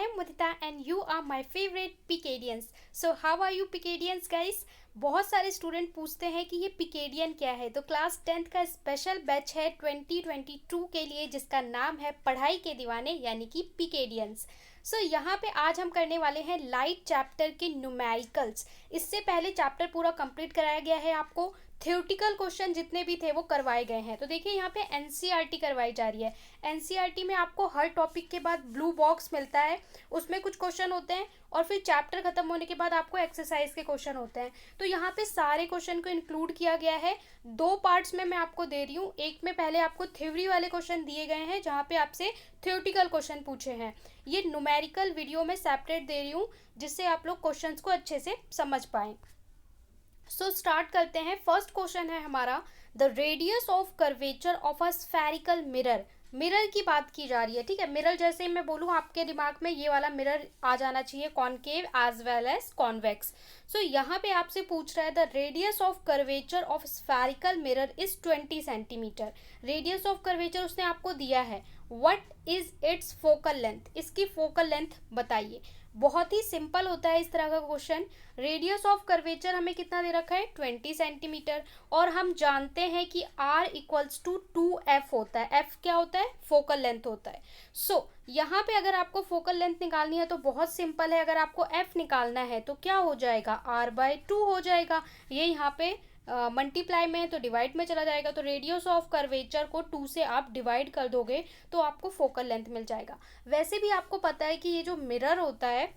am Mudita and you are my favorite Picadians. So how are you Picadians guys? बहुत सारे student पूछते हैं कि ये पिकेडियन क्या है, तो क्लास 10th का स्पेशल बैच है 2022 के लिए जिसका नाम है पढ़ाई के दीवाने यानी कि पिकेडियंस। सो यहाँ पे आज हम करने वाले हैं लाइट चैप्टर के न्यूमेरिकल्स। इससे पहले चैप्टर पूरा कंप्लीट कराया गया है, आपको थ्योरेटिकल क्वेश्चन जितने भी थे वो करवाए गए हैं। तो देखिए यहाँ पे एनसीईआरटी करवाई जा रही है। एनसीईआरटी में आपको हर टॉपिक के बाद ब्लू बॉक्स मिलता है, उसमें कुछ क्वेश्चन होते हैं और फिर चैप्टर खत्म होने के बाद आपको एक्सरसाइज के क्वेश्चन होते हैं। तो यहाँ पे सारे क्वेश्चन को इंक्लूड किया गया है। दो पार्ट्स में मैं आपको दे रही हूँ। एक में पहले आपको थ्योरी वाले क्वेश्चन दिए गए हैं जहाँ पे आपसे थ्योरेटिकल क्वेश्चन पूछे हैं। ये न्यूमेरिकल वीडियो में सेपरेट दे रही हूँ जिससे आप लोग क्वेश्चंस को अच्छे से समझ पाएं। सो स्टार्ट करते हैं। फर्स्ट क्वेश्चन है हमारा, the radius of curvature of a spherical mirror. Mirror की बात की जा रही है, ठीक है। मिरर जैसे ही मैं बोलूँ आपके दिमाग में ये वाला मिरर आ जाना चाहिए, concave as well as convex. So यहाँ पे आपसे पूछ रहा है the radius of curvature of spherical mirror is 20 centimetre. Radius of curvature उसने आपको दिया है। What is its focal length, इसकी फोकल लेंथ बताइए। बहुत ही सिंपल होता है इस तरह का क्वेश्चन। रेडियस ऑफ कर्वेचर हमें कितना दे रखा है 20 सेंटीमीटर और हम जानते हैं कि r इक्वल्स टू 2f होता है। f क्या होता है, फोकल लेंथ होता है। सो यहाँ पे अगर आपको फोकल लेंथ निकालनी है तो बहुत सिंपल है। अगर आपको f निकालना है तो क्या हो जाएगा, r/2 हो जाएगा। ये यहाँ पे मल्टीप्लाई में है तो डिवाइड में चला जाएगा। तो रेडियस ऑफ कर्वेचर को 2 से आप डिवाइड कर दोगे तो आपको फोकल लेंथ मिल जाएगा। वैसे भी आपको पता है कि ये जो मिरर होता है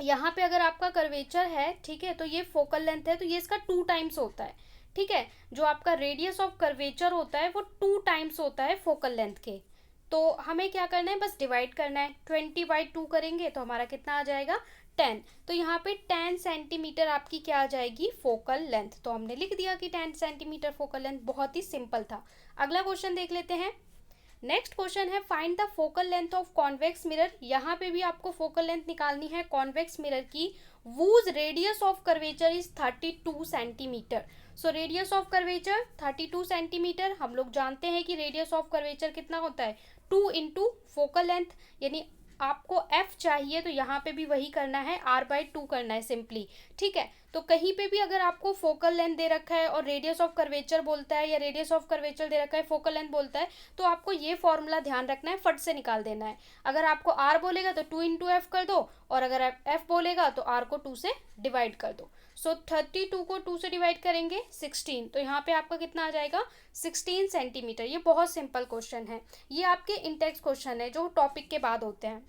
यहाँ पे अगर आपका कर्वेचर है, ठीक है, तो ये फोकल लेंथ है तो ये इसका 2 टाइम्स होता है, ठीक है। जो आपका रेडियस ऑफ कर्वेचर होता है वो 2 टाइम्स होता है फोकल लेंथ के। तो हमें क्या करना है, बस डिवाइड करना है। 20/2 करेंगे तो हमारा कितना आ जाएगा 10। तो यहाँ पे 10 सेंटीमीटर आपकी क्या आ जाएगी, फोकल लेंथ। तो हमने लिख दिया कि 10 सेंटीमीटर फोकल लेंथ। बहुत ही सिंपल था। अगला क्वेश्चन देख लेते हैं। नेक्स्ट क्वेश्चन है find the focal length of convex mirror. यहाँ पे भी आपको फोकल लेंथ निकालनी है कॉन्वेक्स मिरर की। Whose radius of curvature is 32 centimetre. So radius of curvature 32 centimetre. हम लोग जानते हैं कि रेडियस ऑफ कर्वेचर कितना होता है 2 इंटू फोकल लेंथ, यानी आपको f चाहिए तो यहाँ पे भी वही करना है, r/2 करना है सिंपली, ठीक है। तो कहीं पे भी अगर आपको फोकल लेंथ दे रखा है और रेडियस ऑफ कर्वेचर बोलता है या रेडियस ऑफ कर्वेचर दे रखा है फोकल लेंथ बोलता है तो आपको ये फॉर्मूला ध्यान रखना है, फट से निकाल देना है। अगर आपको r बोलेगा तो 2 इंटू एफ कर दो और अगर f बोलेगा तो r को 2 से डिवाइड कर दो। सो 32 को 2 से डिवाइड करेंगे 16, तो यहाँ पे आपका कितना आ जाएगा 16 सेंटीमीटर। ये बहुत सिंपल क्वेश्चन है। ये आपके इंटेक्स क्वेश्चन है जो टॉपिक के बाद होते हैं।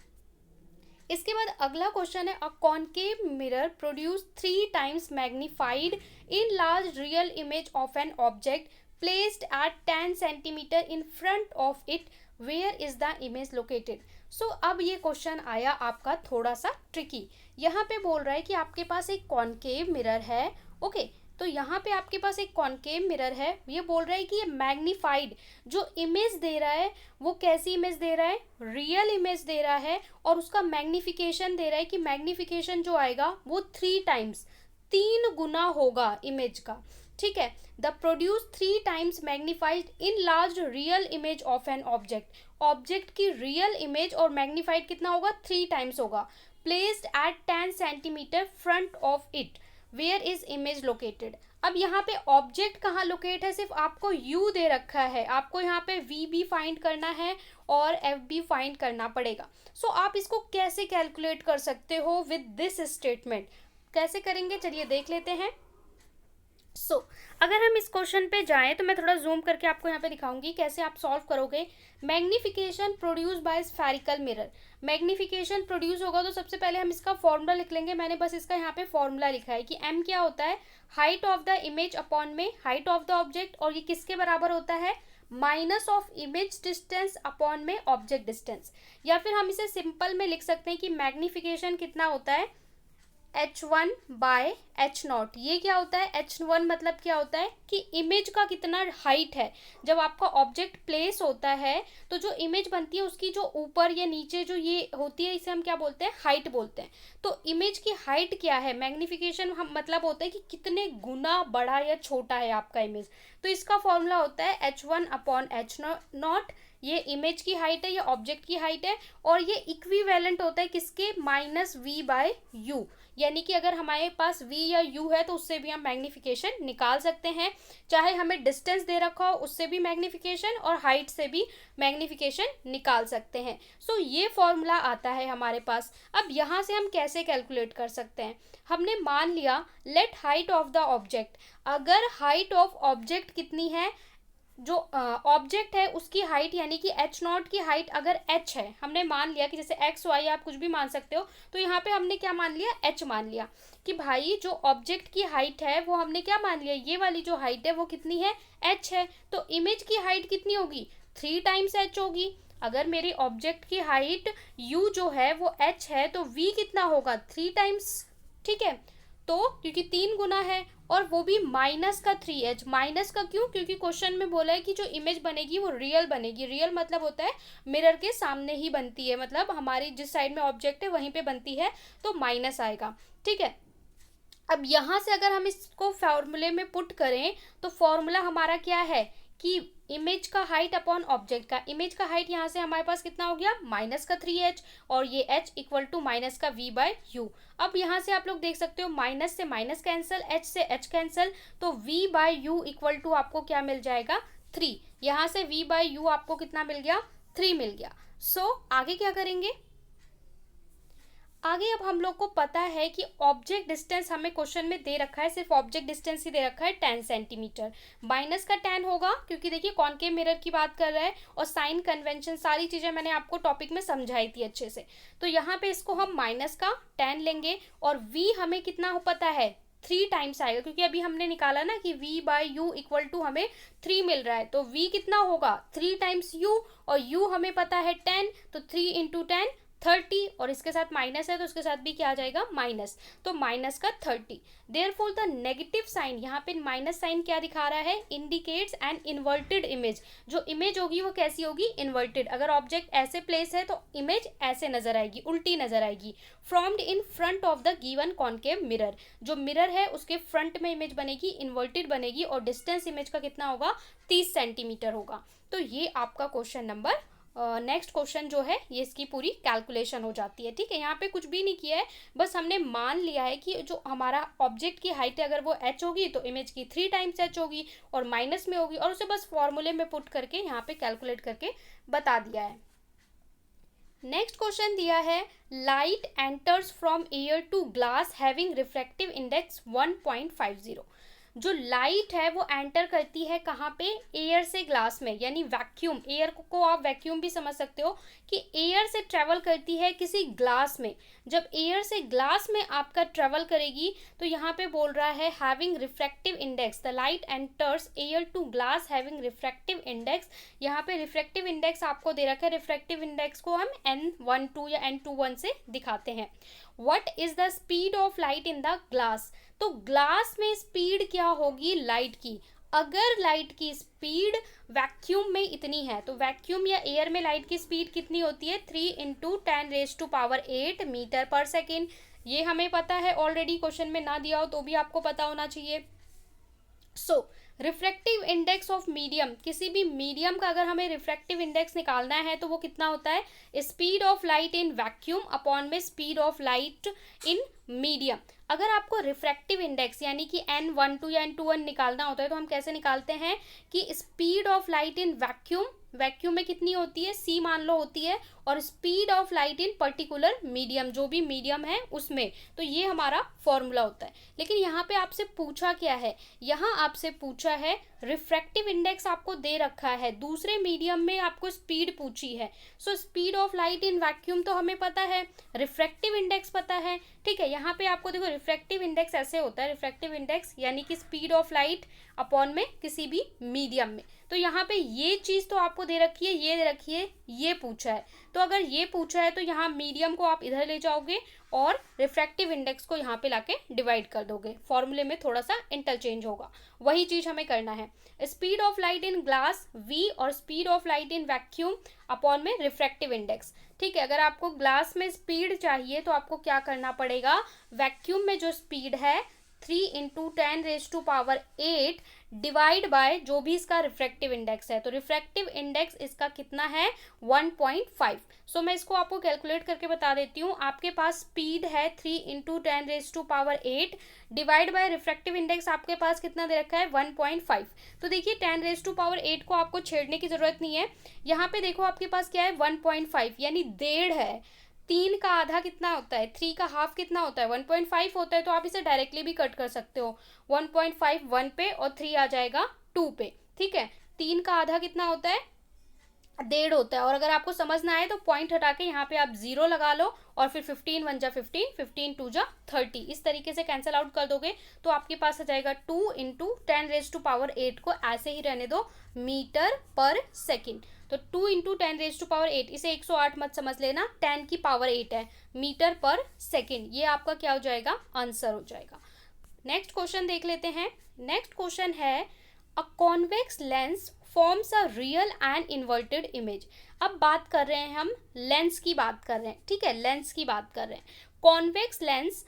इसके बाद अगला क्वेश्चन है, a concave mirror produce 3 times magnified in large real image of an object placed at 10 centimetre in front of it, where is the image located. So अब ये क्वेश्चन आया आपका थोड़ा सा ट्रिकी। यहाँ पे बोल रहा है कि आपके पास एक कॉनकेव मिरर है, ओके। तो यहाँ पे आपके पास एक कॉनकेव मिरर है। ये बोल रहा है कि ये मैग्नीफाइड जो इमेज दे रहा है वो कैसी इमेज दे रहा है, रियल इमेज दे रहा है और उसका मैग्नीफिकेशन दे रहा है कि मैग्नीफिकेशन जो आएगा वो 3 टाइम्स, 3 गुना होगा इमेज का, ठीक है। The produce 3 times magnified in large real image of an object. Object की रियल इमेज और मैग्नीफाइड कितना होगा 3 टाइम्स होगा। Placed at 10 centimetre front of it, where is image located. अब यहाँ पे ऑब्जेक्ट कहाँ लोकेट है, सिर्फ आपको u दे रखा है, आपको यहाँ पे v भी फाइंड करना है और f भी फाइंड करना पड़ेगा। सो आप इसको कैसे कैलकुलेट कर सकते हो विद दिस स्टेटमेंट, कैसे करेंगे चलिए देख लेते हैं। सो अगर हम इस क्वेश्चन पे जाएं तो मैं थोड़ा जूम करके आपको यहाँ पे दिखाऊंगी कैसे आप सॉल्व करोगे। Magnification produce by spherical mirror, magnification produce होगा तो सबसे पहले हम इसका फॉर्मूला लिख लेंगे। मैंने बस इसका यहाँ पे फॉर्मूला लिखा है कि m क्या होता है, height of the image upon में हाइट ऑफ द ऑब्जेक्ट, और ये किसके बराबर होता है, minus of image distance upon में ऑब्जेक्ट डिस्टेंस। या फिर हम इसे सिंपल में लिख सकते हैं कि मैग्नीफिकेशन कितना होता है h1/h0। ये क्या होता है, h1 मतलब क्या होता है कि इमेज का कितना हाइट है। जब आपका ऑब्जेक्ट प्लेस होता है तो जो इमेज बनती है उसकी जो ऊपर या नीचे जो ये होती है इसे हम क्या बोलते हैं, हाइट बोलते हैं। तो इमेज की हाइट क्या है, मैग्नीफिकेशन हम मतलब होता है कि कितने गुना बड़ा या छोटा है आपका इमेज। तो इसका फॉर्मूला होता है h1/h0 ये इमेज की हाइट है, ये ऑब्जेक्ट की हाइट है, और ये इक्विवेलेंट होता है किसके, -v/u। यानी कि अगर हमारे पास v या u है तो उससे भी हम मैग्नीफिकेशन निकाल सकते हैं, चाहे हमें डिस्टेंस दे रखा हो उससे भी मैग्नीफिकेशन और हाइट से भी मैग्नीफिकेशन निकाल सकते हैं। सो ये फॉर्मूला आता है हमारे पास। अब यहाँ से हम कैसे कैलकुलेट कर सकते हैं, हमने मान लिया let height of the object, अगर हाइट ऑफ ऑब्जेक्ट कितनी है, जो ऑब्जेक्ट है उसकी हाइट यानी कि h0 की हाइट अगर h है, हमने मान लिया कि जैसे x y आप कुछ भी मान सकते हो, तो यहाँ पे हमने क्या मान लिया, h मान लिया कि भाई जो ऑब्जेक्ट की हाइट है वो हमने क्या मान लिया, ये वाली जो हाइट है वो कितनी है, h है। तो इमेज की हाइट कितनी होगी, 3 टाइम्स h होगी। अगर मेरी ऑब्जेक्ट की हाइट u जो है वो h है तो v कितना होगा, 3 टाइम्स, ठीक है। तो क्योंकि 3 गुना है और वो भी -3h, माइनस का क्यों, क्योंकि क्वेश्चन में बोला है कि जो इमेज बनेगी वो रियल बनेगी। रियल मतलब होता है मिरर के सामने ही बनती है, मतलब हमारी जिस साइड में ऑब्जेक्ट है वहीं पे बनती है, तो माइनस आएगा, ठीक है। अब यहाँ से अगर हम इसको फॉर्मूले में पुट करें तो फॉर्मूला हमारा क्या है कि इमेज का हाइट अपॉन ऑब्जेक्ट का, इमेज का हाइट यहाँ से हमारे पास कितना हो गया, -3h, और ये h इक्वल टू -v/u। अब यहाँ से आप लोग देख सकते हो माइनस से माइनस कैंसिल, h से h कैंसिल, तो v/u इक्वल टू आपको क्या मिल जाएगा, 3। यहाँ से v/u आपको कितना मिल गया, 3 मिल गया। सो आगे क्या करेंगे, आगे अब हम लोग को पता है कि ऑब्जेक्ट डिस्टेंस हमें क्वेश्चन में दे रखा है, सिर्फ ऑब्जेक्ट डिस्टेंस ही दे रखा है 10 सेंटीमीटर, माइनस का 10 होगा क्योंकि देखिए कॉनकेव मिरर की बात कर रहा है, और साइन कन्वेंशन सारी चीज़ें मैंने आपको टॉपिक में समझाई थी अच्छे से। तो यहाँ पे इसको हम माइनस का 10 लेंगे, और v हमें कितना हो पता है, 3 टाइम्स आएगा, क्योंकि अभी हमने निकाला ना कि v/u इक्वल टू हमें 3 मिल रहा है, तो v कितना होगा, 3 टाइम्स u, और u हमें पता है 10, तो 3 इंटू 10 30, और इसके साथ माइनस है तो इसके साथ भी क्या आ जाएगा, माइनस, तो माइनस का 30। देयरफॉर द नेगेटिव साइन, यहाँ पे माइनस साइन क्या दिखा रहा है, इंडिकेट्स एन इन्वर्टेड इमेज। जो इमेज होगी वो कैसी होगी, इन्वर्टेड। अगर ऑब्जेक्ट ऐसे प्लेस है तो इमेज ऐसे नजर आएगी, उल्टी नजर आएगी। Formed in front of the given concave mirror, जो मिरर है उसके फ्रंट में इमेज बनेगी, इन्वर्टेड बनेगी, और डिस्टेंस इमेज का कितना होगा, 30 सेंटीमीटर होगा। तो ये आपका क्वेश्चन नंबर नेक्स्ट क्वेश्चन जो है ये इसकी पूरी कैलकुलेशन हो जाती है, ठीक है। यहाँ पे कुछ भी नहीं किया है, बस हमने मान लिया है कि जो हमारा ऑब्जेक्ट की हाइट है अगर वो h होगी तो इमेज की 3 टाइम्स h होगी और माइनस में होगी, और उसे बस फॉर्मूले में पुट करके यहाँ पे कैलकुलेट करके बता दिया है। नेक्स्ट क्वेश्चन दिया है, light enters from air to glass having refractive index 1.50। जो लाइट है वो एंटर करती है कहाँ पे, एयर से ग्लास में, यानी वैक्यूम, एयर को आप वैक्यूम भी समझ सकते हो कि एयर से ट्रेवल करती है किसी ग्लास में। जब एयर से ग्लास में आपका ट्रेवल करेगी तो यहाँ पे बोल रहा है having refractive index, the light enters air to glass having refractive index. यहाँ पे रिफ्रैक्टिव इंडेक्स आपको दे रखा है, रिफ्रैक्टिव इंडेक्स को हम n12 या n21 से दिखाते हैं। What is the speed of light in the glass, तो ग्लास में स्पीड क्या होगी लाइट की, अगर लाइट की स्पीड वैक्यूम में इतनी है, तो वैक्यूम या एयर में लाइट की स्पीड कितनी होती है, 3 इंटू 10⁸ मीटर पर सेकेंड। ये हमें पता है ऑलरेडी, क्वेश्चन में ना दिया हो तो भी आपको पता होना चाहिए। सो रिफ्रैक्टिव इंडेक्स ऑफ मीडियम, किसी भी मीडियम का अगर हमें रिफ्रैक्टिव इंडेक्स निकालना है तो वो कितना होता है, speed of light in vacuum upon में speed of light in medium. अगर आपको रिफ्रैक्टिव इंडेक्स यानी कि n12 या n21 निकालना होता है तो हम कैसे निकालते हैं कि speed of light in vacuum, vacuum में कितनी होती है, c मान लो होती है, और speed of light in particular medium, जो भी मीडियम है उसमें, तो ये हमारा फॉर्मूला होता है। लेकिन यहाँ पे आपसे पूछा क्या है, यहाँ आपसे पूछा है रिफ्रैक्टिव इंडेक्स आपको दे रखा है, दूसरे मीडियम में आपको स्पीड पूछी है। So speed of light in vacuum तो हमें पता है, रिफ्रैक्टिव इंडेक्स पता है, ठीक है। यहाँ पे आपको देखो रिफ्रैक्टिव इंडेक्स ऐसे होता है, रिफ्रैक्टिव इंडेक्स यानी कि स्पीड ऑफ लाइट अपॉन में किसी भी मीडियम में। तो यहाँ पे ये चीज़ तो आपको दे रखी है, ये दे रखी है, ये पूछा है, तो अगर ये पूछा है तो यहाँ मीडियम को आप इधर ले जाओगे और रिफ्रैक्टिव इंडेक्स को यहाँ पे लाके डिवाइड कर दोगे, फॉर्मूले में थोड़ा सा इंटरचेंज होगा, वही चीज़ हमें करना है। Speed of light in glass v और speed of light in vacuum upon में रिफ्रैक्टिव इंडेक्स, ठीक है। अगर आपको ग्लास में स्पीड चाहिए तो आपको क्या करना पड़ेगा, वैक्यूम में जो स्पीड है 3 × 10⁸ डिवाइड बाय जो भी इसका रिफ्रैक्टिव इंडेक्स है। तो रिफ्रैक्टिव इंडेक्स इसका कितना है 1.5। सो मैं इसको आपको कैलकुलेट करके बता देती हूँ। आपके पास स्पीड है 3 × 10⁸ डिवाइड बाय रिफ्रैक्टिव इंडेक्स आपके पास कितना दे रखा है 1.5। तो देखिए 10⁸ को आपको छेड़ने की जरूरत नहीं है। यहाँ पे देखो आपके पास क्या है 1.5 यानी 1.5 है। 3 का आधा कितना होता है, 3 का हाफ कितना होता है 1.5 होता है। तो आप इसे डायरेक्टली भी कट कर सकते हो। 1.5 1 पे और 3 आ जाएगा 2 पे। ठीक है, 3 का आधा कितना होता है 1.5 होता है। और अगर आपको समझ ना आए तो पॉइंट हटा के यहाँ पे आप 0 लगा लो और फिर 15 1 जा 15, 15 2 जा 30, इस तरीके से कैंसिल आउट कर दोगे तो आपके पास आ जाएगा 2 × 10⁸ को ऐसे ही रहने दो मीटर पर सेकेंड। तो 2 × 10⁸, इसे 108 मत समझ लेना, 10 की पावर 8 है, मीटर पर सेकेंड। ये आपका क्या हो जाएगा आंसर हो जाएगा। नेक्स्ट क्वेश्चन देख लेते हैं। नेक्स्ट क्वेश्चन है a convex lens forms a real and inverted image. अब बात कर रहे हैं हम लेंस की बात कर रहे हैं। ठीक है, लेंस की बात कर रहे हैं। Convex lens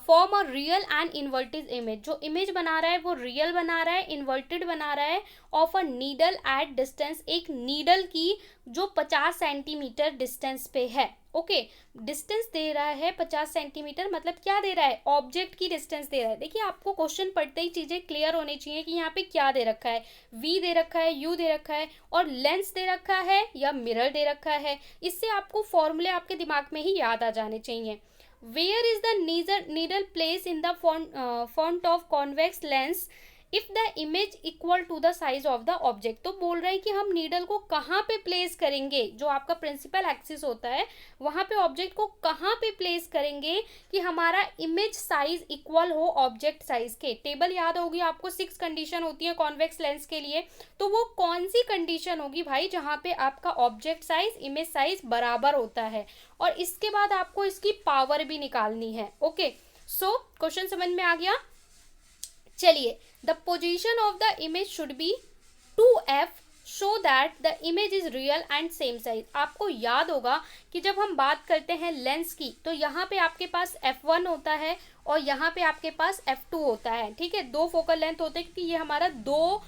form a real and inverted image. जो इमेज बना रहा है वो रियल बना रहा है, इन्वर्टेड बना रहा है of a needle at distance, एक नीडल की जो 50 सेंटीमीटर डिस्टेंस पे है। ओके, डिस्टेंस दे रहा है 50 सेंटीमीटर, मतलब क्या दे रहा है ऑब्जेक्ट की डिस्टेंस दे रहा है। देखिए आपको क्वेश्चन पढ़ते ही चीजें क्लियर होनी चाहिए कि यहाँ पे क्या दे रखा है, v दे रखा है, u दे रखा है और लेंस दे रखा है या मिरर दे रखा है। इससे आपको फॉर्मूले आपके दिमाग में ही याद आ जाने चाहिए। Where is the needle placed in the front of convex lens if the image equal to the size of the object। तो बोल रहा है कि हम नीडल को कहाँ पे प्लेस करेंगे, जो आपका प्रिंसिपल एक्सिस होता है वहाँ पे ऑब्जेक्ट को कहाँ पे प्लेस करेंगे कि हमारा इमेज साइज इक्वल हो ऑब्जेक्ट साइज के। टेबल याद होगी आपको, 6 कंडीशन होती है कॉन्वेक्स लेंस के लिए। तो वो कौन सी कंडीशन होगी भाई जहाँ पे आपका ऑब्जेक्ट साइज इमेज साइज बराबर होता है, और इसके बाद आपको इसकी पावर भी निकालनी है। ओके, सो क्वेश्चन समझ में आ गया। चलिए, the position of the image should be 2f show that the image is real and same size. आपको याद होगा कि जब हम बात करते हैं लेंस की तो यहाँ पे आपके पास f1 होता है और यहाँ पे आपके पास f2 होता है। ठीक है, 2 फोकल लेंथ होते हैं क्योंकि ये हमारा 2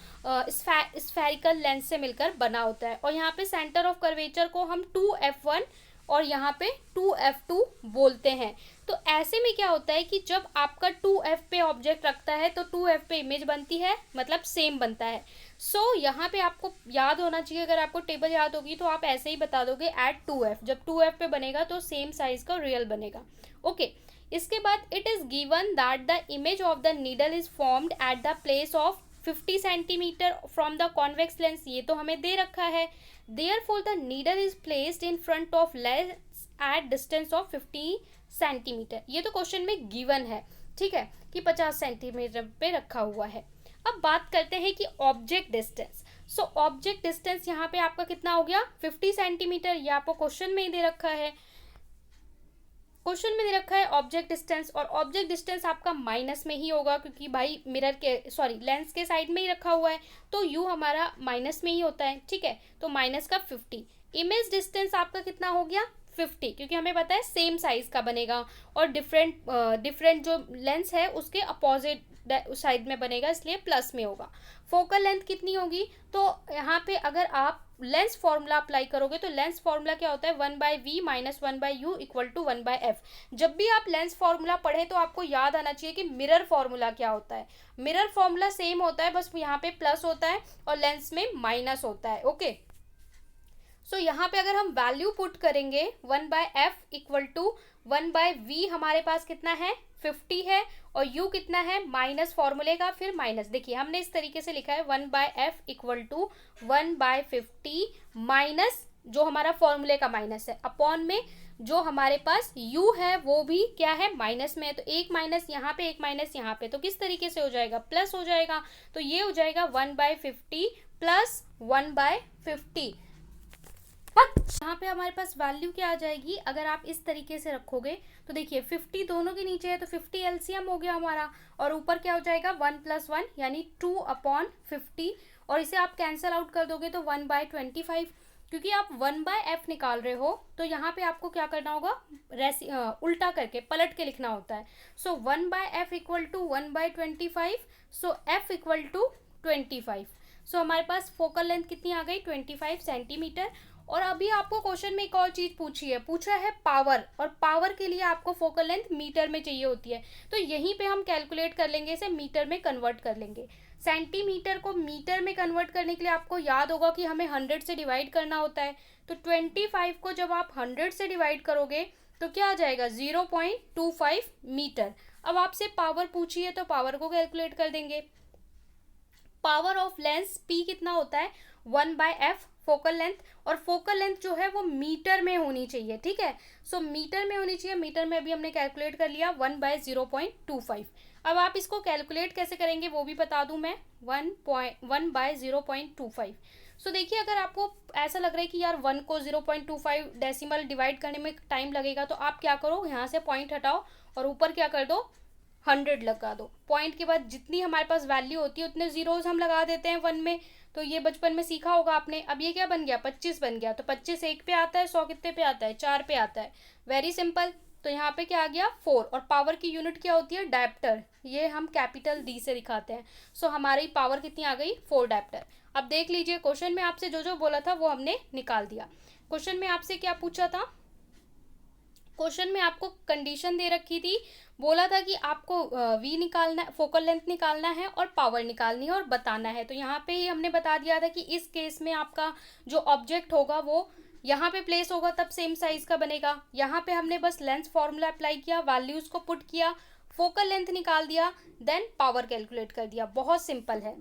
स्फेरिकल लेंस से मिलकर बना होता है। और यहाँ पे सेंटर ऑफ कर्वेचर को हम 2f1 और यहाँ पे 2f2 बोलते हैं। तो ऐसे में क्या होता है कि जब आपका 2f पे ऑब्जेक्ट रखता है तो 2f पे इमेज बनती है, मतलब सेम बनता है। सो यहाँ पे आपको याद होना चाहिए, अगर आपको टेबल याद होगी तो आप ऐसे ही बता दोगे एट 2f, जब 2f पे बनेगा तो सेम साइज का रियल बनेगा। ओके, इसके बाद it is given that the image of the needle is formed at the place of 50 centimetre from the convex lens, ये तो हमें दे रखा है। Therefore the needle is placed in front of lens at distance of 50 centimetre. ये तो question में given है, ठीक है, कि 50 सेंटीमीटर पे रखा हुआ है। अब बात करते हैं कि object distance. So object distance यहाँ पे आपका कितना हो गया 50 सेंटीमीटर, ये आपको क्वेश्चन में ही दे रखा है। क्वेश्चन में दे रखा है ऑब्जेक्ट डिस्टेंस, और ऑब्जेक्ट डिस्टेंस आपका माइनस में ही होगा क्योंकि भाई मिरर के लेंस के साइड में ही रखा हुआ है, तो यू हमारा माइनस में ही होता है। ठीक है, तो माइनस का 50। इमेज डिस्टेंस आपका कितना हो गया 50, क्योंकि हमें पता है सेम साइज का बनेगा और डिफरेंट जो लेंस है उसके अपोजिट साइड में बनेगा, इसलिए प्लस में होगा। फोकल लेंथ कितनी होगी, तो यहाँ पे अगर आप लेंस फॉर्मूला अप्लाई करोगे तो लेंस फॉर्मूला क्या होता है 1/v minus 1/u equal to 1/f। जब भी आप लेंस फॉर्मूला पढ़े तो आपको याद आना चाहिए कि मिरर फॉर्मूला क्या होता है। मिरर फॉर्मूला सेम होता है, बस यहाँ पे प्लस होता है और लेंस में माइनस होता है। ओके, सो यहाँ पे अगर हम वैल्यू पुट करेंगे 1/f इक्वल टू 1/v, हमारे पास कितना है 50 है, और u कितना है माइनस फॉर्मूले का फिर माइनस। देखिए हमने इस तरीके से लिखा है 1/f इक्वल टू 1/50 माइनस जो हमारा फॉर्मूले का माइनस है, अपॉन में जो हमारे पास u है वो भी क्या है माइनस में है। तो एक माइनस यहाँ पे एक माइनस यहाँ पे, तो किस तरीके से हो जाएगा प्लस हो जाएगा। तो ये हो जाएगा 1/50 प्लस 1/50। यहाँ पे हमारे पास वैल्यू क्या आ जाएगी अगर आप इस तरीके से रखोगे तो देखिए 50 दोनों के नीचे है तो 50 एलसीएम हो गया हमारा, और ऊपर क्या हो जाएगा 1 + 1 यानी 2/50, और इसे आप कैंसल आउट कर दोगे तो 1/25। क्योंकि आप 1/f निकाल रहे हो तो यहाँ पे आपको क्या करना होगा, उल्टा करके पलट के लिखना होता है। So 1/f equal to 1/25, so f equal to 25। So हमारे पास फोकल लेंथ कितनी आ गई, 25 सेंटीमीटर। और अभी आपको क्वेश्चन में एक और चीज पूछा है पावर, और पावर के लिए आपको फोकल लेंथ मीटर में चाहिए होती है। तो यहीं पे हम कैलकुलेट कर लेंगे, इसे मीटर में कन्वर्ट कर लेंगे। सेंटीमीटर को मीटर में कन्वर्ट करने के लिए आपको याद होगा कि हमें 100 से डिवाइड करना होता है। तो 25 को जब आप 100 से डिवाइड करोगे तो क्या आ जाएगा, 0.25 मीटर। अब आपसे पावर पूछी है तो पावर को कैलकुलेट कर देंगे। पावर ऑफ लेंस P कितना होता है, 1/f फोकल लेंथ, और फोकल लेंथ जो है वो मीटर में होनी चाहिए, ठीक है। सो मीटर में होनी चाहिए, मीटर में अभी हमने कैलकुलेट कर लिया 1/0.25। अब आप इसको कैलकुलेट कैसे करेंगे वो भी बता दूं मैं, 1/0.25। सो देखिए, अगर आपको ऐसा लग रहा है कि यार 1 को 0.25 डेसिमल डिवाइड करने में टाइम लगेगा, तो आप क्या करो, यहाँ से पॉइंट हटाओ और ऊपर क्या कर दो, 100 लगा दो। पॉइंट के बाद जितनी हमारे पास वैल्यू होती है उतने जीरोज हम लगा देते हैं 1 में। तो ये बचपन में सीखा होगा आपने। अब ये क्या बन गया, 25 बन गया। तो 25 1 पे आता है, 100 कितने पे आता है, 4 पे आता है। Very simple. तो यहाँ पे क्या आ गया, 4। और पावर की यूनिट क्या होती है, डायप्टर। ये हम कैपिटल डी से दिखाते हैं। सो हमारी पावर कितनी आ गई, 4 डायप्टर। अब देख लीजिए, क्वेश्चन में आपसे जो जो बोला था वो हमने निकाल दिया। क्वेश्चन में आपसे क्या पूछा था, क्वेश्चन में आपको कंडीशन दे रखी थी, बोला था कि आपको वी निकालना, फोकल लेंथ निकालना है और पावर निकालनी है और बताना है। तो यहाँ पे ही हमने बता दिया था कि इस केस में आपका जो ऑब्जेक्ट होगा वो यहाँ पे प्लेस होगा, तब सेम साइज का बनेगा। यहाँ पे हमने बस लेंस फॉर्मूला अप्लाई किया, वैल्यूज को पुट किया, फोकल लेंथ निकाल दिया, देन पावर कैलकुलेट कर दिया। बहुत सिंपल है।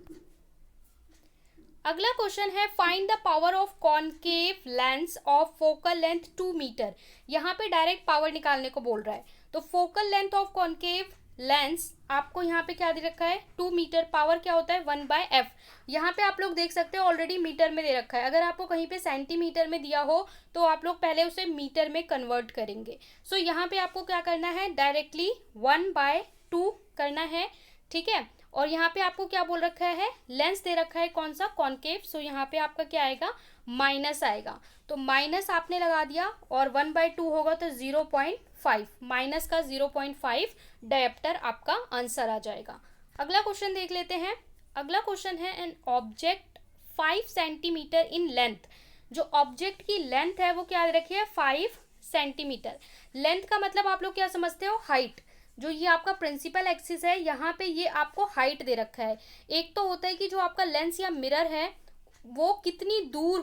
अगला क्वेश्चन है, find the power of concave lens of focal length 2 metre. यहाँ पे डायरेक्ट पावर निकालने को बोल रहा है। तो focal length of concave lens आपको यहाँ पे क्या दे रखा है, 2 मीटर। पावर क्या होता है, 1/f। यहाँ पे आप लोग देख सकते हो ऑलरेडी मीटर में दे रखा है। अगर आपको कहीं पे सेंटीमीटर में दिया हो तो आप लोग पहले उसे मीटर में कन्वर्ट करेंगे। सो यहाँ पे आपको क्या करना है, डायरेक्टली 1/2 करना है, ठीक है। और यहाँ पे आपको क्या बोल रखा है, लेंस दे रखा है कौन सा, कॉनकेव। सो यहाँ पे आपका क्या आएगा, माइनस आएगा। तो माइनस आपने लगा दिया, और 1/2 होगा तो 0.5, माइनस का 0.5 डायप्टर आपका आंसर आ जाएगा। अगला क्वेश्चन देख लेते हैं। अगला क्वेश्चन है, an object 5 centimetre in length. जो ऑब्जेक्ट की लेंथ है वो क्या रखी है, 5 सेंटीमीटर। लेंथ का मतलब आप लोग क्या समझते हो, हाइट। जो ये आपका प्रिंसिपल एक्सिस है, यहाँ पे ये आपको हाइट दे रखा है। एक तो होता है कि जो आपका लेंस या मिरर है वो कितनी दूर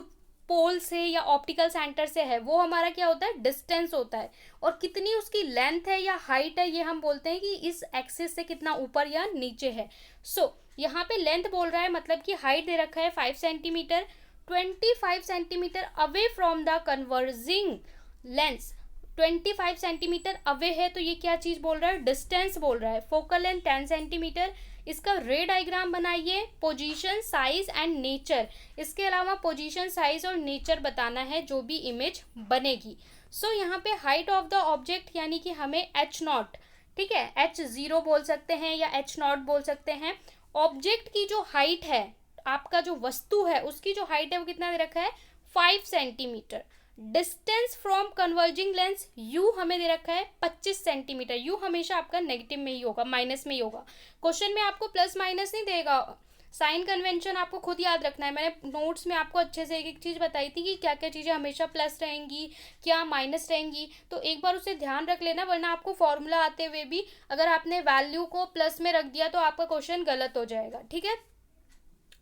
पोल से या ऑप्टिकल सेंटर से है, वो हमारा क्या होता है, डिस्टेंस होता है। और कितनी उसकी लेंथ है या हाइट है, ये हम बोलते हैं कि इस एक्सिस से कितना ऊपर या नीचे है। सो यहाँ पे लेंथ बोल रहा है, मतलब कि हाइट दे रखा है 5 centimetre, 25 centimetre away from the converging lens. 25 centimetre away है, तो ये क्या चीज बोल रहा है, डिस्टेंस बोल रहा है। Focal length 10 centimetre. इसका रे डायग्राम बनाइए, पोजीशन, साइज एंड नेचर। इसके अलावा पोजीशन, साइज और नेचर बताना है जो भी इमेज बनेगी। सो यहाँ पे हाइट ऑफ द ऑब्जेक्ट यानी कि हमें h0, ठीक है, h0 बोल सकते हैं या h0 बोल सकते हैं। ऑब्जेक्ट की जो हाइट है, आपका जो वस्तु है उसकी जो हाइट है वो कितना दे रखा है, 5 centimetre. Distance from converging lens u हमें दे रखा है 25 सेंटीमीटर। u हमेशा आपका नेगेटिव में ही होगा, माइनस में ही होगा। क्वेश्चन में आपको प्लस माइनस नहीं देगा। साइन कन्वेंशन आपको खुद याद रखना है। मैंने नोट्स में आपको अच्छे से एक एक चीज़ बताई थी कि क्या क्या चीज़ें हमेशा प्लस रहेंगी, क्या माइनस रहेंगी। तो एक बार उसे ध्यान रख लेना, वरना आपको फॉर्मूला आते हुए भी अगर आपने वैल्यू को प्लस में रख दिया तो आपका क्वेश्चन गलत हो जाएगा, ठीक है।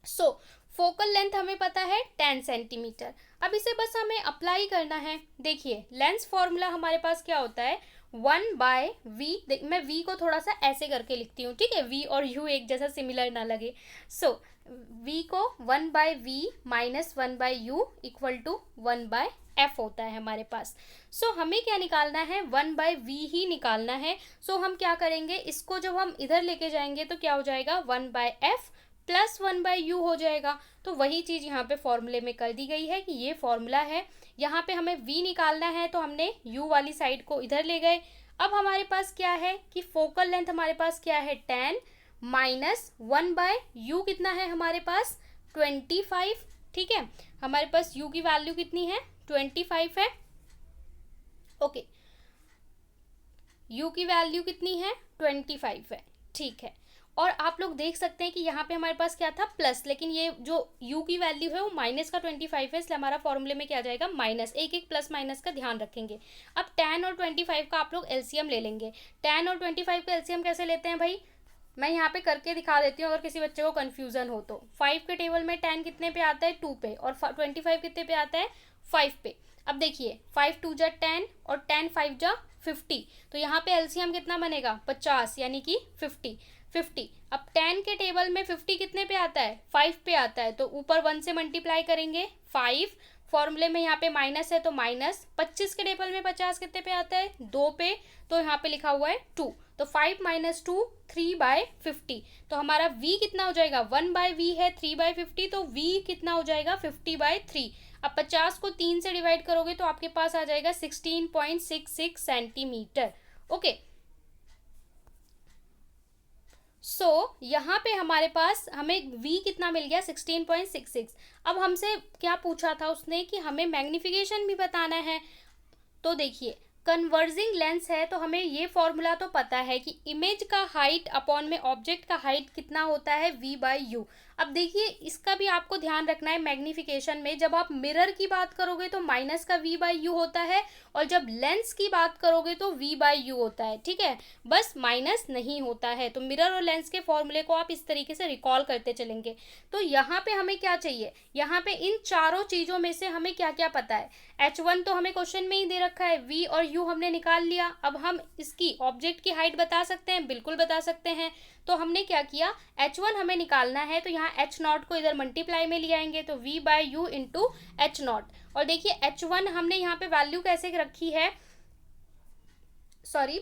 सो फोकल लेंथ हमें पता है 10 सेंटीमीटर। अब इसे बस हमें अप्लाई करना है। देखिए, लेंस फॉर्मूला हमारे पास क्या होता है, 1/v। मैं v को थोड़ा सा ऐसे करके लिखती हूँ, ठीक है, v और u एक जैसा सिमिलर ना लगे। सो v को 1/v minus 1/u equal to 1/f होता है हमारे पास। सो हमें क्या निकालना है, 1/v ही निकालना है। सो हम क्या करेंगे, इसको जब हम इधर लेके जाएंगे तो क्या हो जाएगा, 1/f प्लस 1/u हो जाएगा। तो वही चीज़ यहाँ पे फॉर्मूले में कर दी गई है कि ये फॉर्मूला है। यहाँ पे हमें v निकालना है तो हमने u वाली साइड को इधर ले गए। अब हमारे पास क्या है कि फोकल लेंथ हमारे पास क्या है, 10 माइनस 1/u कितना है हमारे पास, 25। ठीक है, हमारे पास u की वैल्यू कितनी है 25 है। ओके, u की वैल्यू कितनी है 25 है, ठीक है। और आप लोग देख सकते हैं कि यहाँ पे हमारे पास क्या था प्लस, लेकिन ये जो u की वैल्यू है वो माइनस का 25 है, इसलिए हमारा फॉर्मूले में क्या जाएगा माइनस। एक एक प्लस माइनस का ध्यान रखेंगे। अब 10 और 25 का आप लोग एलसीएम ले लेंगे। 10 और 25 का एलसीएम कैसे लेते हैं भाई, मैं यहाँ पे करके दिखा देती हूँ अगर किसी बच्चे को कन्फ्यूजन हो तो। 5 के टेबल में 10 कितने पे आता है 2 पे, और 25 कितने पे आता है 5 पे। अब देखिए 5 2 जा 10 और 10 5 जा 50, तो यहाँ पे एलसीएम कितना बनेगा 50, यानी कि 50। अब 10 के टेबल में 50 कितने पे आता है 5 पे आता है, तो ऊपर 1 से मल्टीप्लाई करेंगे 5, फॉर्मूले में यहाँ पे माइनस है तो माइनस। 25 के टेबल में 50 कितने पे आता है 2 पे, तो यहाँ पे लिखा हुआ है 2, तो 5 माइनस 2 3/50। तो हमारा v कितना हो जाएगा 1/v है 3/50, तो v कितना हो जाएगा 50/3। अब 50 को 3 से डिवाइड करोगे तो आपके पास आ जाएगा 16.66 सेंटीमीटर। ओके, यहाँ पे हमारे पास हमें v कितना मिल गया 16.66। अब हमसे क्या पूछा था उसने कि हमें मैग्निफिकेशन भी बताना है। तो देखिए कन्वर्जिंग लेंस है तो हमें ये फॉर्मूला तो पता है कि इमेज का हाइट अपॉन में ऑब्जेक्ट का हाइट कितना होता है v/u। अब देखिए इसका भी आपको ध्यान रखना है मैग्निफिकेशन में, जब आप मिरर की बात करोगे तो माइनस का v/u होता है, और जब लेंस की बात करोगे तो v/u होता है, ठीक है, बस माइनस नहीं होता है। तो मिरर और लेंस के फॉर्मूले को आप इस तरीके से रिकॉल करते चलेंगे। तो यहाँ पे हमें क्या चाहिए, यहाँ पे इन चारों चीज़ों में से हमें क्या क्या पता है। h1 तो हमें क्वेश्चन में ही दे रखा है, v और u हमने निकाल लिया। अब हम इसकी ऑब्जेक्ट की हाइट बता सकते हैं, बिल्कुल बता सकते हैं। तो हमने क्या किया, h1 हमें निकालना है तो यहाँ h0 को इधर मल्टीप्लाई में ले आएंगे, तो v/u इंटू h0। और देखिए h1 हमने यहाँ पे वैल्यू कैसे रखी है, सॉरी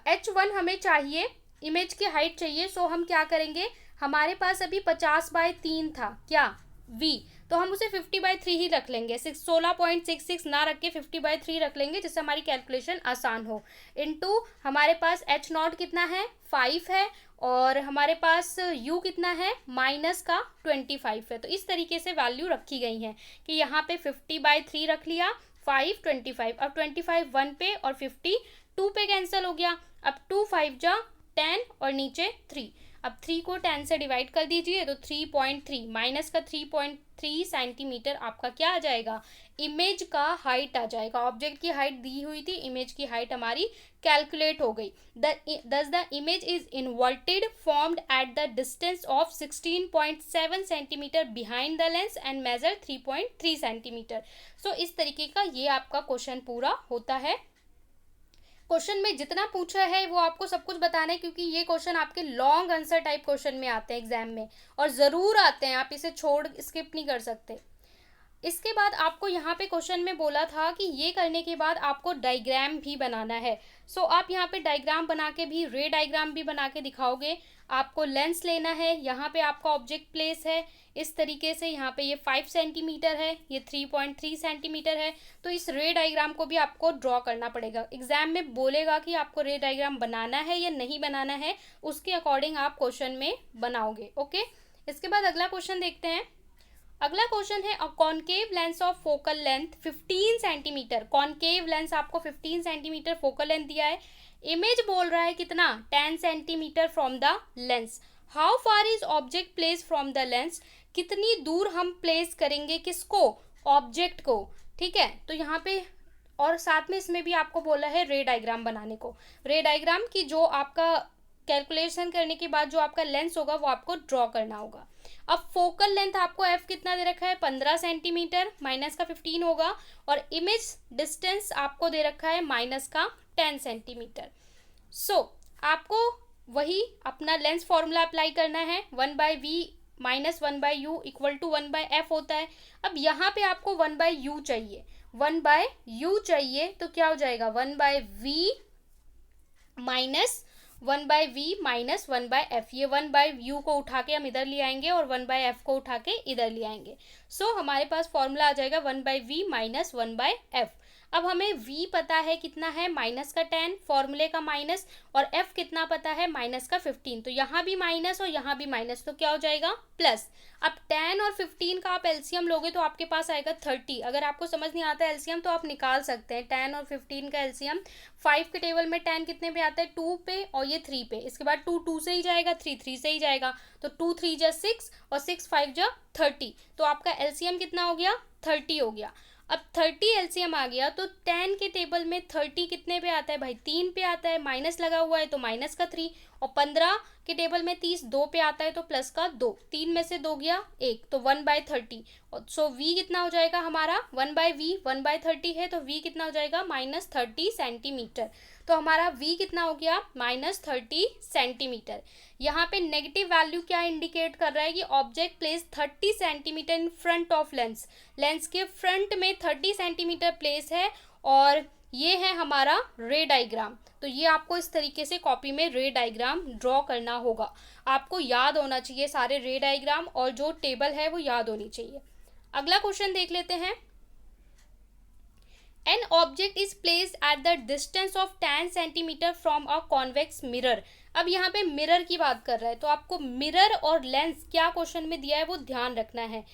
h1 हमें चाहिए, इमेज की हाइट चाहिए। सो हम क्या करेंगे, हमारे पास अभी 50/3 था क्या v, तो हम उसे 50/3 ही रख लेंगे, 16.66 ना रख के 50/3 रख लेंगे, जिससे हमारी कैलकुलेशन आसान हो। इनटू हमारे पास h0 कितना है 5 है, और हमारे पास u कितना है माइनस का 25 है। तो इस तरीके से वैल्यू रखी गई हैं कि यहाँ पे 50/3 रख लिया, 5 25। अब 25 1 पे और 50 2 पे कैंसिल हो गया। अब 2 5 जा 10 और नीचे 3। अब 3 को 10 से डिवाइड कर दीजिए तो 3.3 माइनस का 3.3 सेंटीमीटर आपका क्या आ जाएगा, इमेज का हाइट आ जाएगा। ऑब्जेक्ट की हाइट दी हुई थी, इमेज की हाइट हमारी कैलकुलेट हो गई। thus the image is inverted formed at the distance of 16.7 centimetre behind the lens and measure 3.3 centimetre. So इस तरीके का ये आपका क्वेश्चन पूरा होता है। क्वेश्चन में जितना पूछा है वो आपको सब कुछ बताना है, क्योंकि ये क्वेश्चन आपके लॉन्ग आंसर टाइप क्वेश्चन में आते हैं एग्जाम में, और ज़रूर आते हैं, आप इसे छोड़ स्किप नहीं कर सकते। इसके बाद आपको यहाँ पे क्वेश्चन में बोला था कि ये करने के बाद आपको डायग्राम भी बनाना है। सो आप यहाँ पे डायग्राम बना के भी, रे डायग्राम भी बना के दिखाओगे। आपको लेंस लेना है, यहाँ पे आपका ऑब्जेक्ट प्लेस है इस तरीके से, यहाँ पे ये 5 सेंटीमीटर है, ये 3.3 सेंटीमीटर है। तो इस रे डायग्राम को भी आपको ड्रॉ करना पड़ेगा। एग्जाम में बोलेगा कि आपको रे डायग्राम बनाना है या नहीं बनाना है, उसके अकॉर्डिंग आप क्वेश्चन में बनाओगे। ओके, इसके बाद अगला क्वेश्चन देखते हैं। अगला क्वेश्चन है a concave lens of focal length 15 centimetre. Concave lens आपको 15 सेंटीमीटर फोकल लेंथ दिया है। इमेज बोल रहा है कितना 10 centimetre from the lens. How far is object place from the lens, कितनी दूर हम प्लेस करेंगे किसको, ऑब्जेक्ट को, ठीक है। तो यहाँ पे और साथ में इसमें भी आपको बोला है रे डायग्राम बनाने को। रे डायग्राम की जो आपका कैलकुलेशन करने के बाद जो आपका लेंस होगा वो आपको ड्रॉ करना होगा। अब फोकल लेंथ आपको एफ कितना दे रखा है 15 सेंटीमीटर, माइनस का 15 होगा, और इमेज डिस्टेंस आपको दे रखा है माइनस का 10 सेंटीमीटर। सो आपको वही अपना लेंस फॉर्मूला अप्लाई करना है, 1/v minus 1/u equal to 1/f होता है। अब यहाँ पे आपको 1/u चाहिए, 1/u चाहिए, तो क्या हो जाएगा 1/v minus 1/v minus 1/f। ये 1/u को उठा के हम इधर ले आएंगे और 1/f को उठा के इधर ले आएंगे। सो हमारे पास फॉर्मूला आ जाएगा 1/v माइनस 1/f। अब हमें v पता है कितना है, माइनस का 10, फॉर्मूले का माइनस, और f कितना पता है, माइनस का 15। तो यहाँ भी माइनस और यहाँ भी माइनस, तो क्या हो जाएगा, प्लस। अब 10 और 15 का आप एलसीएम लोगे तो आपके पास आएगा 30। अगर आपको समझ नहीं आता एलसीएम तो आप निकाल सकते हैं 10 और 15 का एलसीएम। 5 के टेबल में 10 कितने पे आता है, 2 पे, और ये 3 पे। इसके बाद 2 2 से ही जाएगा, 3 3 से ही जाएगा, तो 2 3 जा 6 और 6 5 जा 30। तो आपका एलसीएम कितना हो गया, 30 हो गया। अब 30 एलसीएम आ गया तो 10 के टेबल में 30 कितने पे आता है भाई, 3 पे आता है, माइनस लगा हुआ है तो माइनस का 3, और 15 के टेबल में 30 2 पे आता है तो प्लस का 2, 3 में से 2 गया 1, तो 1/30। सो v कितना हो जाएगा हमारा, 1/v, 1/30 है तो v कितना हो जाएगा, -30 सेंटीमीटर। तो हमारा v कितना हो गया, -30 सेंटीमीटर। यहाँ पे नेगेटिव वैल्यू क्या इंडिकेट कर रहा है कि object place 30 centimetre in front of lens, lens के फ्रंट में 30 सेंटीमीटर प्लेस है, और ये है हमारा रे डायग्राम। तो ये आपको इस तरीके से कॉपी में रे डायग्राम ड्रॉ करना होगा। आपको याद होना चाहिए सारे रे डायग्राम, और जो टेबल है वो याद होनी चाहिए। अगला क्वेश्चन देख लेते हैं। An object is placed at the distance of 10 centimetre from a convex mirror. अब यहाँ पे मिरर की बात कर रहा है, तो आपको मिरर और लेंस क्या क्वेश्चन में दिया है वो ध्यान रखना है।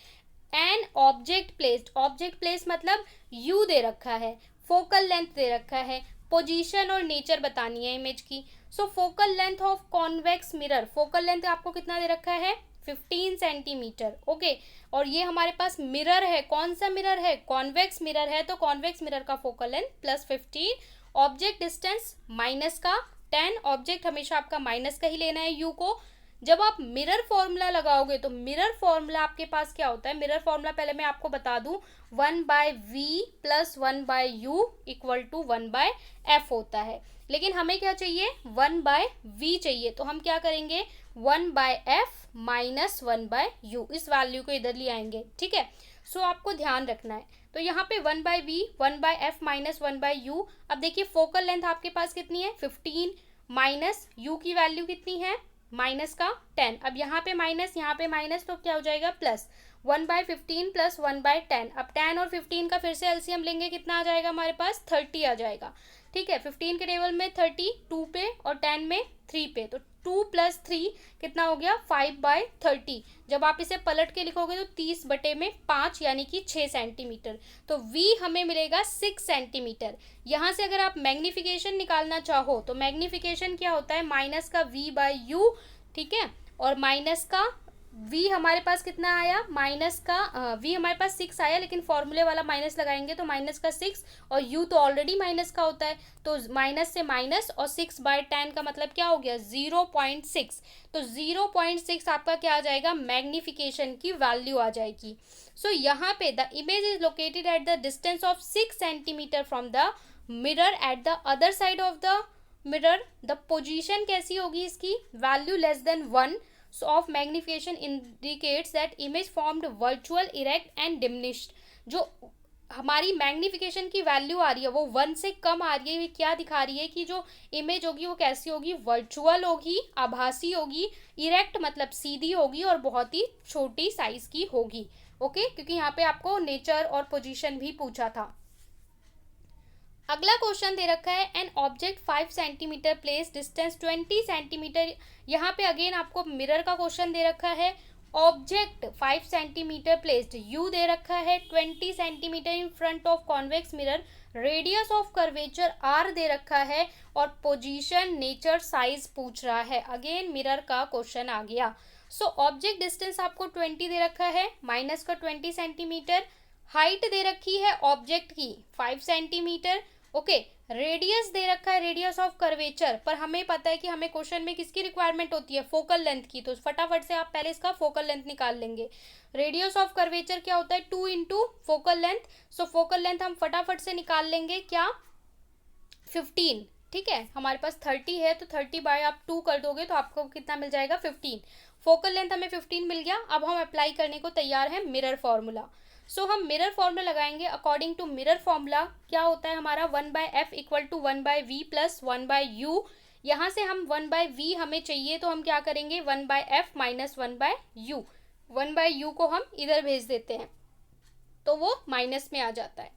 N object placed, object place मतलब यू दे रखा है, फोकल लेंथ दे रखा है, पोजीशन और नेचर बतानी है इमेज की। So focal length of convex mirror, focal length आपको कितना दे रखा है, 15 सेंटीमीटर। ओके, और ये हमारे पास मिरर है, कौन सा मिरर है, कॉन्वेक्स मिरर है, तो कॉन्वेक्स मिरर का focal length +15। Object distance minus का 10, ऑब्जेक्ट हमेशा आपका माइनस का ही लेना है यू को। जब आप मिरर फॉर्मूला लगाओगे तो मिरर फॉर्मूला आपके पास क्या होता है, मिरर फॉर्मूला पहले मैं आपको बता दूं, 1/v + 1/u = 1/f होता है। लेकिन हमें क्या चाहिए, 1/v चाहिए, तो हम क्या करेंगे, 1/f - 1/u, इस वैल्यू को इधर ले आएंगे। ठीक है, सो आपको ध्यान रखना है। तो यहाँ पे 1/v, 1/f - 1/u। अब देखिए फोकल लेंथ आपके पास कितनी है, 15, माइनस u की वैल्यू कितनी है, माइनस का 10। अब यहाँ पे माइनस, यहाँ पे माइनस, तो क्या हो जाएगा, प्लस 1/15 + 1/10। अब 10 और 15 का फिर से एलसीएम लेंगे, कितना आ जाएगा हमारे पास, 30 आ जाएगा। ठीक है, 15 के टेबल में 30 2 पे, और 10 में 3 पे, तो 2 + 3 कितना हो गया, 5/30। जब आप इसे पलट के लिखोगे तो 30/5 यानी कि 6 सेंटीमीटर। तो v हमें मिलेगा 6 सेंटीमीटर। यहाँ से अगर आप मैग्निफिकेशन निकालना चाहो तो मैग्निफिकेशन क्या होता है, माइनस का v/u। ठीक है, और माइनस का v हमारे पास कितना आया, माइनस का v हमारे पास 6 आया, लेकिन फॉर्मूले वाला माइनस लगाएंगे तो माइनस का 6, और u तो ऑलरेडी माइनस का होता है, तो माइनस से माइनस, और 6/10 का मतलब क्या हो गया, 0.6। तो 0.6 आपका क्या आ जाएगा, मैग्निफिकेशन की वैल्यू आ जाएगी। सो यहाँ पे the image is located at the distance of 6 centimetre from the mirror at the other side of the mirror. The position कैसी होगी इसकी, value <1 so of magnification indicates that image formed virtual, erect and diminished। जो हमारी magnification की value आ रही है वो 1 से कम आ रही है, ये क्या दिखा रही है कि जो इमेज होगी वो कैसी होगी, वर्चुअल होगी, आभासी होगी, इरेक्ट मतलब सीधी होगी, और बहुत ही छोटी साइज की होगी। ओके, क्योंकि यहाँ पे आपको नेचर और पोजीशन भी पूछा था। अगला क्वेश्चन दे रखा है, an object 5 centimetre place distance 20 centimetre. यहाँ पे अगेन आपको मिरर का क्वेश्चन दे रखा है, ऑब्जेक्ट 5 सेंटीमीटर प्लेस्ड, यू दे रखा है 20 centimetre in front of convex mirror, radius of curvature R दे रखा है, और पोजीशन, नेचर, साइज पूछ रहा है। अगेन मिरर का क्वेश्चन आ गया। सो ऑब्जेक्ट डिस्टेंस आपको 20 दे रखा है, माइनस का 20 सेंटीमीटर, हाइट दे रखी है ऑब्जेक्ट की 5 सेंटीमीटर। ओके, रेडियस दे रखा है, रेडियस ऑफ कर्वेचर, पर हमें पता है कि हमें क्वेश्चन में किसकी रिक्वायरमेंट होती है, फोकल लेंथ की, तो फटाफट से आप पहले इसका फोकल लेंथ निकाल लेंगे। रेडियस ऑफ कर्वेचर क्या होता है, 2 × फोकल लेंथ। सो फोकल लेंथ हम फटाफट से निकाल लेंगे, क्या, 15। ठीक है, हमारे पास 30 है तो 30 बाय आप 2 कर दोगे तो आपको कितना मिल जाएगा, 15। फोकल लेंथ हमें 15 मिल गया। अब हम अप्लाई करने को तैयार हैं मिरर फॉर्मूला। सो हम मिरर फॉर्मूला लगाएंगे। अकॉर्डिंग टू मिरर फॉर्मूला क्या होता है हमारा, 1/f = 1/v + 1/u। यहाँ से हम 1/v हमें चाहिए तो हम क्या करेंगे, 1/f - 1/u, 1/u को हम इधर भेज देते हैं तो वो माइनस में आ जाता है।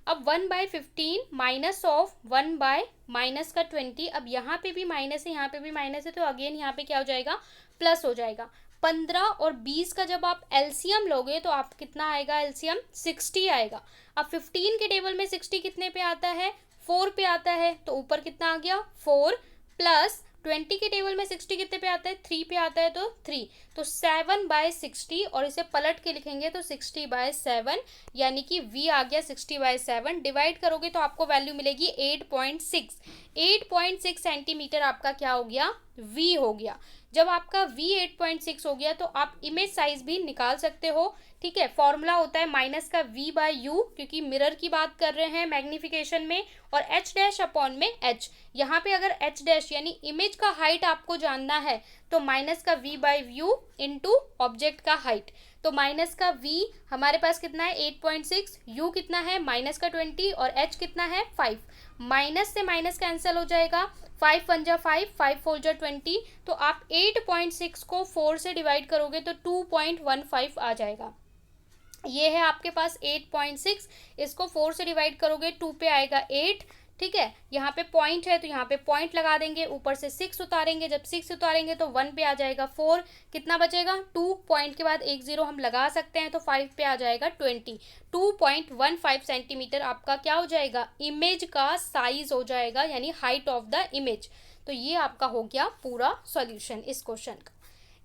अब 1/15 माइनस ऑफ 1 माइनस का 20, अब यहाँ पे भी माइनस है, यहाँ पे भी माइनस है, तो अगेन यहाँ पे क्या हो जाएगा, प्लस हो जाएगा। 15 और 20 का जब आप एलसीएम लोगे तो आप कितना आएगा, एलसीएम 60 आएगा। अब 15 के टेबल में 60 कितने पे आता है, 4 पे आता है, तो ऊपर कितना आ गया 4, प्लस 20 के टेबल में 60 कितने पे आता है, 3 पे आता है, तो 3, तो 7/60, और इसे पलट के लिखेंगे तो 60/7, यानी कि v आ गया 60/7। डिवाइड करोगे तो आपको वैल्यू मिलेगी 8.6। 8.6 सेंटीमीटर आपका क्या हो गया, v हो गया। जब आपका v 8.6 हो गया तो आप इमेज साइज भी निकाल सकते हो, ठीक है। फॉर्मूला होता है माइनस का v/u, क्योंकि मिरर की बात कर रहे हैं मैग्निफिकेशन में, और h डैश अपॉन में h। यहाँ पे अगर h डैश यानी इमेज का हाइट आपको जानना है तो माइनस का v/u इंटू ऑब्जेक्ट का हाइट। तो माइनस का v हमारे पास कितना है 8.6, u कितना है माइनस का 20, और h कितना है 5। माइनस से माइनस कैंसिल हो जाएगा, 5 1 जा 5, 5 4 जा 20, तो आप 8.6 को 4 से डिवाइड करोगे तो 2.15 आ जाएगा। ये है आपके पास 8.6, इसको 4 से डिवाइड करोगे 2 पे आएगा 8, ठीक है। यहाँ पे पॉइंट है तो यहाँ पे पॉइंट लगा देंगे, ऊपर से 6 उतारेंगे, जब 6 उतारेंगे तो 1 पे आ जाएगा 4, कितना बचेगा 2, पॉइंट के बाद एक 0 हम लगा सकते हैं, तो 5 पे आ जाएगा 20। 2.15 सेंटीमीटर आपका क्या हो जाएगा, इमेज का साइज हो जाएगा, यानी हाइट ऑफ द इमेज। तो ये आपका हो गया पूरा सॉल्यूशन इस क्वेश्चन का।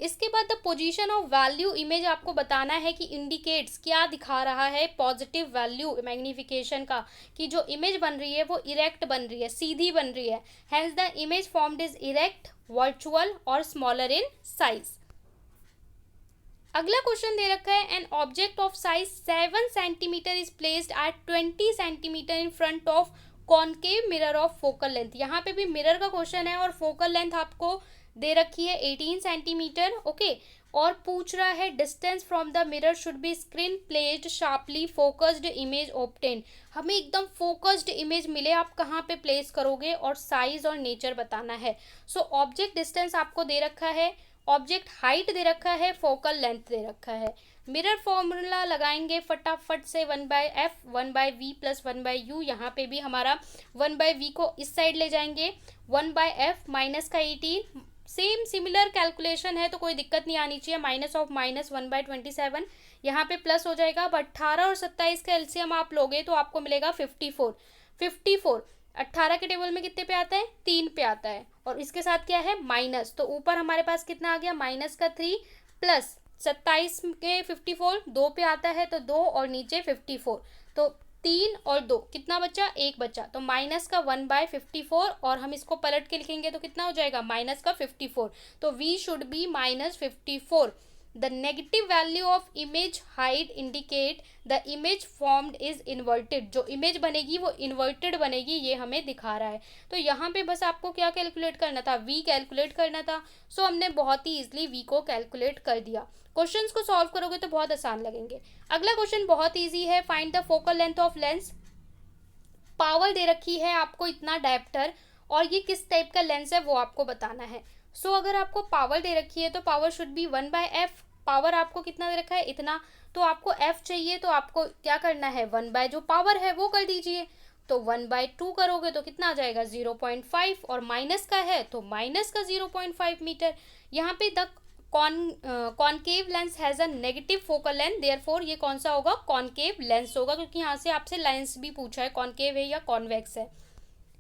इसके बाद the position of value image आपको बताना है कि इंडिकेट्स क्या दिखा रहा है, पॉजिटिव वैल्यू मैग्निफिकेशन का, कि जो इमेज बन रही है वो इरेक्ट बन रही है, सीधी बन रही है। Hence the image formed is erect, virtual और स्मॉलर इन साइज। अगला क्वेश्चन दे रखा है, an object of size 7 centimetre is placed at 20 centimetre in front of concave mirror of focal length. यहाँ पे भी मिरर का क्वेश्चन है और फोकल लेंथ आपको दे रखी है 18 सेंटीमीटर, ओके। और पूछ रहा है distance from the mirror should be screen placed sharply focused image obtain. हमें एकदम फोकस्ड इमेज मिले, आप कहाँ पे प्लेस करोगे, और साइज और नेचर बताना है। सो ऑब्जेक्ट डिस्टेंस आपको दे रखा है, ऑब्जेक्ट हाइट दे रखा है, फोकल लेंथ दे रखा है। मिरर फॉर्मूला लगाएंगे फटाफट से, 1/f 1/v प्लस 1/u। यहाँ पे भी हमारा 1/v को इस साइड ले जाएंगे, 1/f माइनस का 18, सेम सिमिलर कैलकुलेशन है तो कोई दिक्कत नहीं आनी चाहिए। माइनस ऑफ माइनस 1/27, यहाँ पे प्लस हो जाएगा। अब 18 और 27 का एलसीएम आप लोगे तो आपको मिलेगा 54। 54 18 के टेबल में कितने पे आता है, 3 पे आता है, और इसके साथ क्या है माइनस, तो ऊपर हमारे पास कितना आ गया माइनस का 3, प्लस 27 के 54 2 पे आता है तो 2, और नीचे 54, तो 3 और 2 कितना बचा, 1 बचा, तो माइनस का 1/54, और हम इसको पलट के लिखेंगे तो कितना हो जाएगा माइनस का 54, तो v should be -54। The negative value of image height indicate the image formed is inverted. जो इमेज बनेगी वो इन्वर्टेड बनेगी, ये हमें दिखा रहा है। तो यहाँ पे बस आपको क्या कैलकुलेट करना था, v कैलकुलेट करना था। सो हमने बहुत ही ईजिली v को कैलकुलेट कर दिया। क्वेश्चंस को सॉल्व करोगे तो बहुत आसान लगेंगे। अगला क्वेश्चन बहुत ईजी है, find the focal length of lens. Power दे रखी है आपको इतना डायप्टर, और ये किस टाइप का लेंस है वो आपको बताना है। सो अगर आपको पावर दे रखी है तो power should be 1/f। Power आपको कितना दे रखा है, इतना, तो आपको f चाहिए, तो आपको क्या करना है, 1 जो पावर है वो कर दीजिए। तो 1/2 करोगे तो कितना आ जाएगा 0.5, और माइनस का है तो माइनस का 0.5 मीटर। यहाँ पे the concave lens has a negative focal length, therefore ये कौन सा होगा, कॉनकेव लेंस होगा, क्योंकि यहाँ से आपसे लेंस भी पूछा है, कॉनकेव है या कॉन्वेक्स है।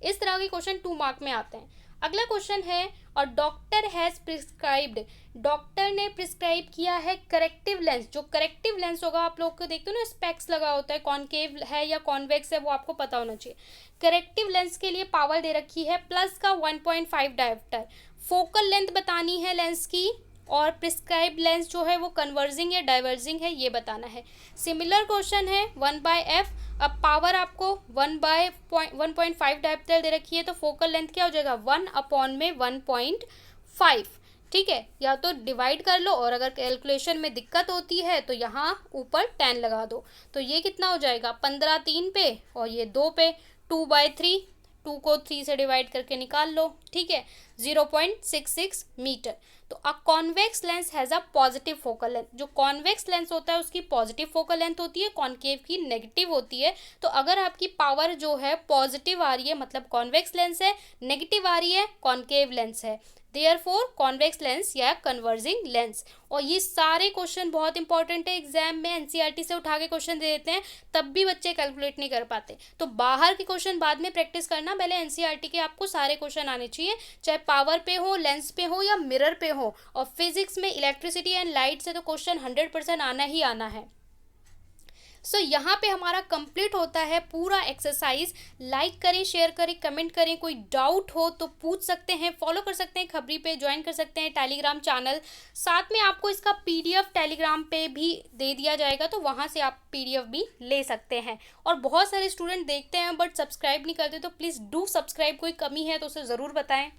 इस तरह के क्वेश्चन 2 मार्क में आते हैं। अगला क्वेश्चन है, और डॉक्टर हैज़ प्रिस्क्राइब्ड, डॉक्टर ने प्रिस्क्राइब किया है करेक्टिव लेंस। जो करेक्टिव लेंस होगा, आप लोग को देखते हो ना स्पेक्स लगा होता है, कॉनकेव है या कॉन्वेक्स है वो आपको पता होना चाहिए। करेक्टिव लेंस के लिए पावर दे रखी है प्लस का 1.5 डायप्टर। फोकल लेंथ बतानी है लेंस की, और प्रिस्क्राइब लेंस जो है वो कन्वर्जिंग या डाइवर्जिंग है ये बताना है। सिमिलर क्वेश्चन है 1/f। अब पावर आपको 1.5 डायप्टर दे रखी है, तो फोकल लेंथ क्या हो जाएगा 1/1.5, ठीक है। या तो डिवाइड कर लो, और अगर कैलकुलेशन में दिक्कत होती है तो यहाँ ऊपर 10 लगा दो, तो ये कितना हो जाएगा 15 3 पे, और ये 2 पे 2/3, 2 को 3 से डिवाइड करके निकाल लो, ठीक है, 0.66 मीटर। तो a convex lens has a positive focal length. जो कॉन्वेक्स लेंस होता है उसकी पॉजिटिव फोकल लेंथ होती है, कॉन्केव की नेगेटिव होती है। तो अगर आपकी पावर जो है पॉजिटिव आ रही है मतलब कॉन्वेक्स लेंस है, नेगेटिव आ रही है कॉन्केव लेंस है, देयरफॉर कॉन्वेक्स लेंस या कन्वर्जिंग लेंस। और ये सारे क्वेश्चन बहुत इंपॉर्टेंट है, एग्जाम में एनसीईआरटी से उठा के क्वेश्चन दे देते हैं, तब भी बच्चे कैलकुलेट नहीं कर पाते। तो बाहर के क्वेश्चन बाद में प्रैक्टिस करना, पहले एनसीईआरटी के आपको सारे क्वेश्चन आने चाहिए, चाहे पावर पे हो, लेंस पे हो या मिरर पे हो। और फिजिक्स में इलेक्ट्रिसिटी एंड लाइट से तो क्वेश्चन 100% आना ही आना है। सो यहाँ पे हमारा कंप्लीट होता है पूरा एक्सरसाइज। लाइक करें, शेयर करें, कमेंट करें, कोई डाउट हो तो पूछ सकते हैं, फॉलो कर सकते हैं खबरी पे, ज्वाइन कर सकते हैं टेलीग्राम चैनल। साथ में आपको इसका पीडीएफ टेलीग्राम पे भी दे दिया जाएगा, तो वहाँ से आप पीडीएफ भी ले सकते हैं। और बहुत सारे स्टूडेंट देखते हैं बट सब्सक्राइब नहीं करते, तो प्लीज़ डू सब्सक्राइब। कोई कमी है तो उसे ज़रूर बताएं।